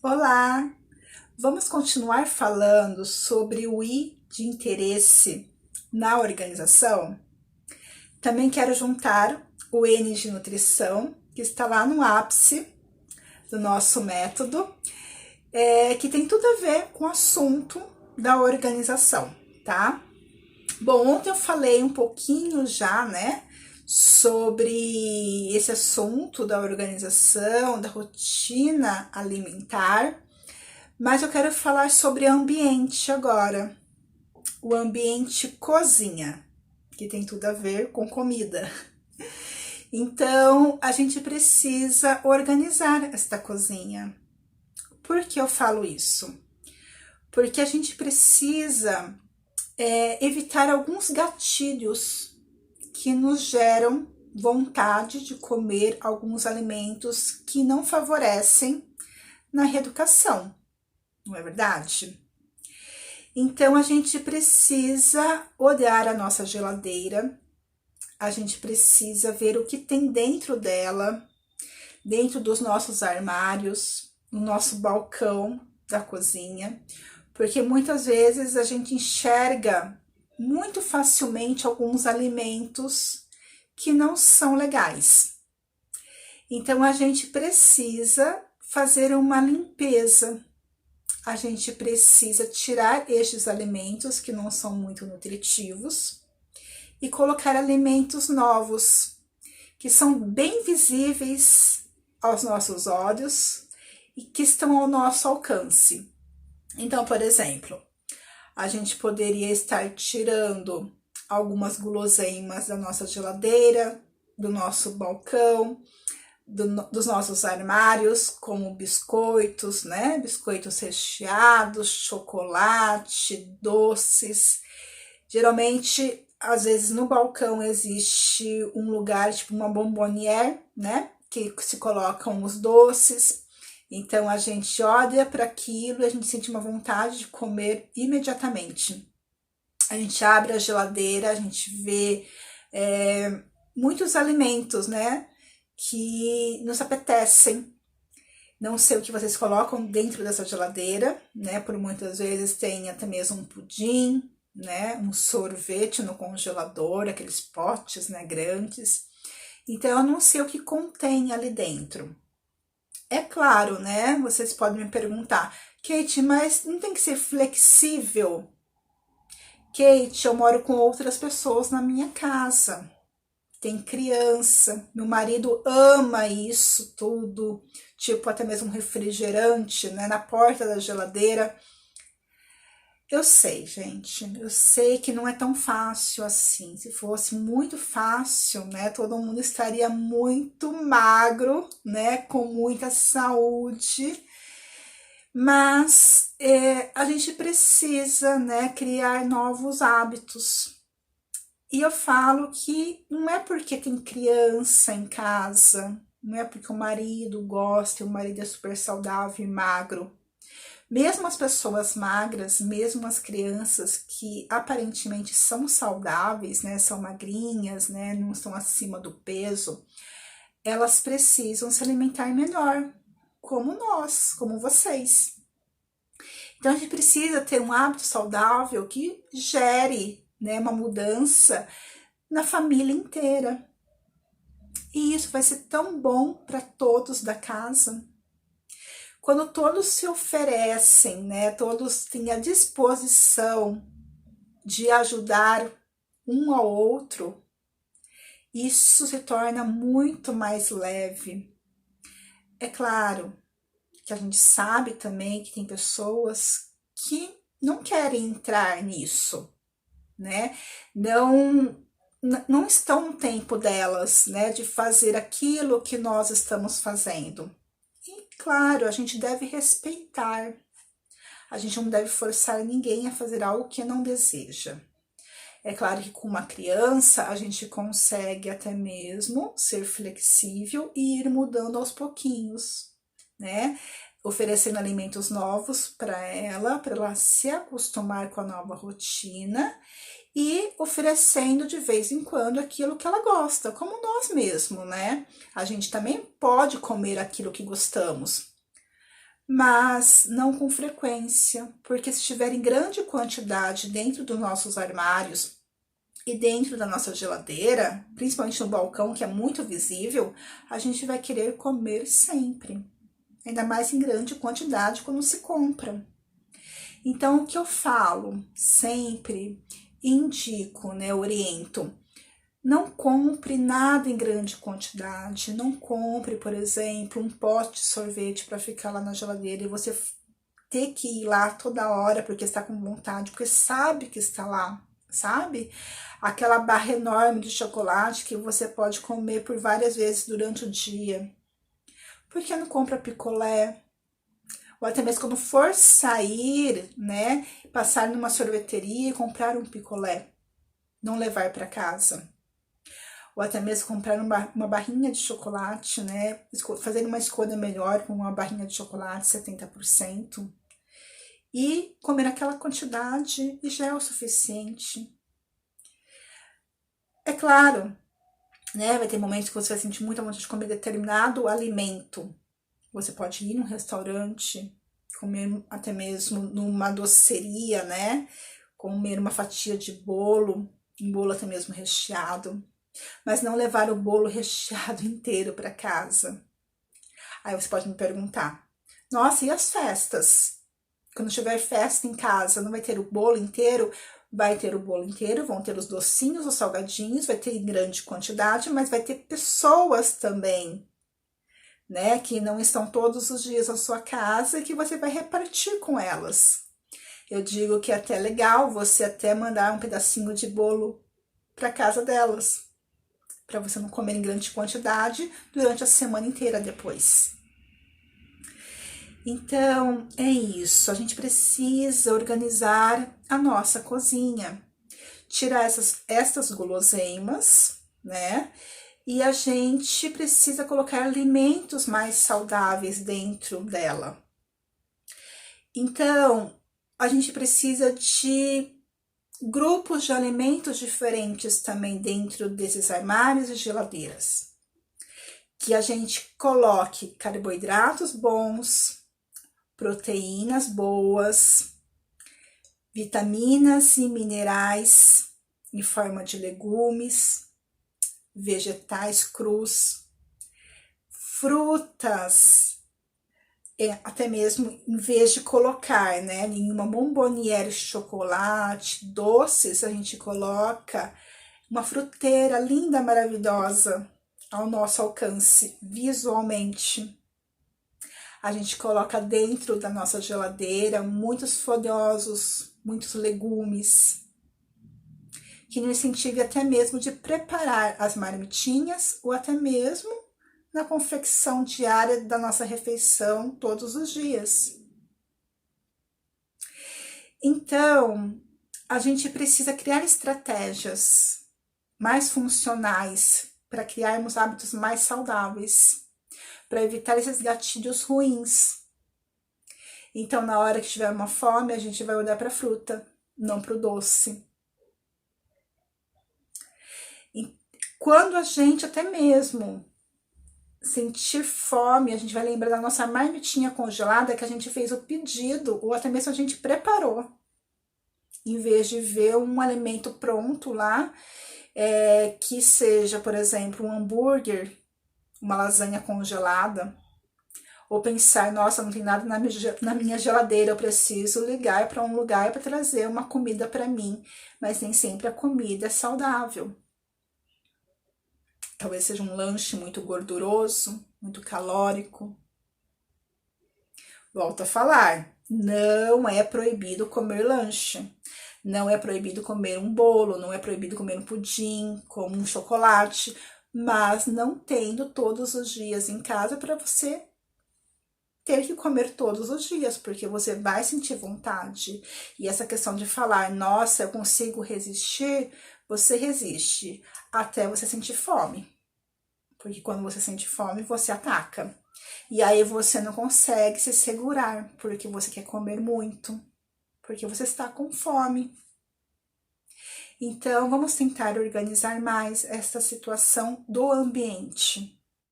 Olá! Vamos continuar falando sobre o I de interesse na organização? Também quero juntar o N de nutrição, que está lá no ápice do nosso método, que tem tudo a ver com o assunto da organização, tá? Bom, ontem eu falei um pouquinho já, né, sobre esse assunto da organização, da rotina alimentar, mas eu quero falar sobre ambiente agora, o ambiente cozinha, que tem tudo a ver com comida. Então, a gente precisa organizar esta cozinha. Por que eu falo isso? Porque a gente precisa evitar alguns gatilhos que nos geram vontade de comer alguns alimentos que não favorecem na reeducação, não é verdade? Então, a gente precisa olhar a nossa geladeira, a gente precisa ver o que tem dentro dela, dentro dos nossos armários, no nosso balcão da cozinha, porque muitas vezes a gente enxerga muito facilmente alguns alimentos que não são legais. Então, a gente precisa fazer uma limpeza. A gente precisa tirar estes alimentos que não são muito nutritivos e colocar alimentos novos, que são bem visíveis aos nossos olhos e que estão ao nosso alcance. Então, por exemplo, a gente poderia estar tirando algumas guloseimas da nossa geladeira, do nosso balcão, dos nossos armários, como biscoitos, né? Biscoitos recheados, chocolate, doces. Geralmente, às vezes no balcão existe um lugar, tipo uma bombonière, né? Que se colocam os doces. Então a gente olha para aquilo e a gente sente uma vontade de comer imediatamente. A gente abre a geladeira, a gente vê muitos alimentos, né? Que nos apetecem. Não sei o que vocês colocam dentro dessa geladeira, né? Por muitas vezes tem até mesmo um pudim, né? Um sorvete no congelador, aqueles potes, né? Grandes. Então eu não sei o que contém ali dentro. É claro, né? Vocês podem me perguntar, Kate, mas não tem que ser flexível? Kate, eu moro com outras pessoas na minha casa. Tem criança, meu marido ama isso tudo, tipo até mesmo refrigerante, né, na porta da geladeira. Eu sei, gente, eu sei que não é tão fácil assim. Se fosse muito fácil, né, todo mundo estaria muito magro, né, com muita saúde. Mas a gente precisa, né, criar novos hábitos. E eu falo que não é porque tem criança em casa, não é porque o marido gosta e o marido é super saudável e magro. Mesmo as pessoas magras, mesmo as crianças que aparentemente são saudáveis, né, são magrinhas, né, não estão acima do peso, elas precisam se alimentar melhor, como nós, como vocês. Então a gente precisa ter um hábito saudável que gere, né, uma mudança na família inteira. E isso vai ser tão bom para todos da casa. Quando todos se oferecem, né, todos têm a disposição de ajudar um ao outro, isso se torna muito mais leve. É claro que a gente sabe também que tem pessoas que não querem entrar nisso, né? Não estão no tempo delas, né, de fazer aquilo que nós estamos fazendo. E claro, a gente deve respeitar. A gente não deve forçar ninguém a fazer algo que não deseja. É claro que com uma criança a gente consegue até mesmo ser flexível e ir mudando aos pouquinhos, né? Oferecendo alimentos novos para ela se acostumar com a nova rotina e oferecendo de vez em quando aquilo que ela gosta, como nós mesmos, né? A gente também pode comer aquilo que gostamos, mas não com frequência, porque se estiver em grande quantidade dentro dos nossos armários e dentro da nossa geladeira, principalmente no balcão, que é muito visível, a gente vai querer comer sempre, ainda mais em grande quantidade quando se compra. Então, o que eu falo sempre, indico, né, oriento, não compre nada em grande quantidade, não compre, por exemplo, um pote de sorvete para ficar lá na geladeira e você ter que ir lá toda hora porque está com vontade, porque sabe que está lá, sabe? Aquela barra enorme de chocolate que você pode comer por várias vezes durante o dia. Por que não compra picolé? Ou até mesmo quando for sair, né, passar numa sorveteria e comprar um picolé, não levar para casa. Ou até mesmo comprar uma barrinha de chocolate, né, fazer uma escolha melhor com uma barrinha de chocolate 70%. E comer aquela quantidade e já é o suficiente. É claro, né, vai ter momentos que você vai sentir muita vontade de comer determinado alimento. Você pode ir num restaurante, comer até mesmo numa doceria, né? Comer uma fatia de bolo, um bolo até mesmo recheado, mas não levar o bolo recheado inteiro para casa. Aí você pode me perguntar: nossa, e as festas? Quando tiver festa em casa, não vai ter o bolo inteiro? Vai ter o bolo inteiro, vão ter os docinhos, os salgadinhos, vai ter em grande quantidade, mas vai ter pessoas também, né, que não estão todos os dias na sua casa e que você vai repartir com elas. Eu digo que é até legal você até mandar um pedacinho de bolo para casa delas, para você não comer em grande quantidade durante a semana inteira depois. Então, é isso. A gente precisa organizar a nossa cozinha, tirar essas guloseimas, né? E a gente precisa colocar alimentos mais saudáveis dentro dela. Então, a gente precisa de grupos de alimentos diferentes também dentro desses armários e geladeiras. Que a gente coloque carboidratos bons, proteínas boas, vitaminas e minerais em forma de legumes, vegetais crus, frutas, até mesmo em vez de colocar, né, em uma bomboniere de chocolate, doces, a gente coloca uma fruteira linda, maravilhosa ao nosso alcance visualmente. A gente coloca dentro da nossa geladeira muitos folhosos, muitos legumes, que nos incentive até mesmo de preparar as marmitinhas ou até mesmo na confecção diária da nossa refeição todos os dias. Então, a gente precisa criar estratégias mais funcionais para criarmos hábitos mais saudáveis, para evitar esses gatilhos ruins. Então, na hora que tiver uma fome, a gente vai olhar para a fruta, não para o doce. E quando a gente até mesmo sentir fome, a gente vai lembrar da nossa marmitinha congelada que a gente fez o pedido ou até mesmo a gente preparou. Em vez de ver um alimento pronto lá, que seja, por exemplo, um hambúrguer, uma lasanha congelada, ou pensar, nossa, não tem nada na minha geladeira, eu preciso ligar para um lugar para trazer uma comida para mim, mas nem sempre a comida é saudável. Talvez seja um lanche muito gorduroso, muito calórico. Volto a falar, não é proibido comer lanche. Não é proibido comer um bolo, não é proibido comer um pudim, como um chocolate, mas não tendo todos os dias em casa para você ter que comer todos os dias, porque você vai sentir vontade. E essa questão de falar, nossa, eu consigo resistir, você resiste até você sentir fome. Porque quando você sente fome, você ataca. E aí você não consegue se segurar, porque você quer comer muito, porque você está com fome. Então, vamos tentar organizar mais essa situação do ambiente.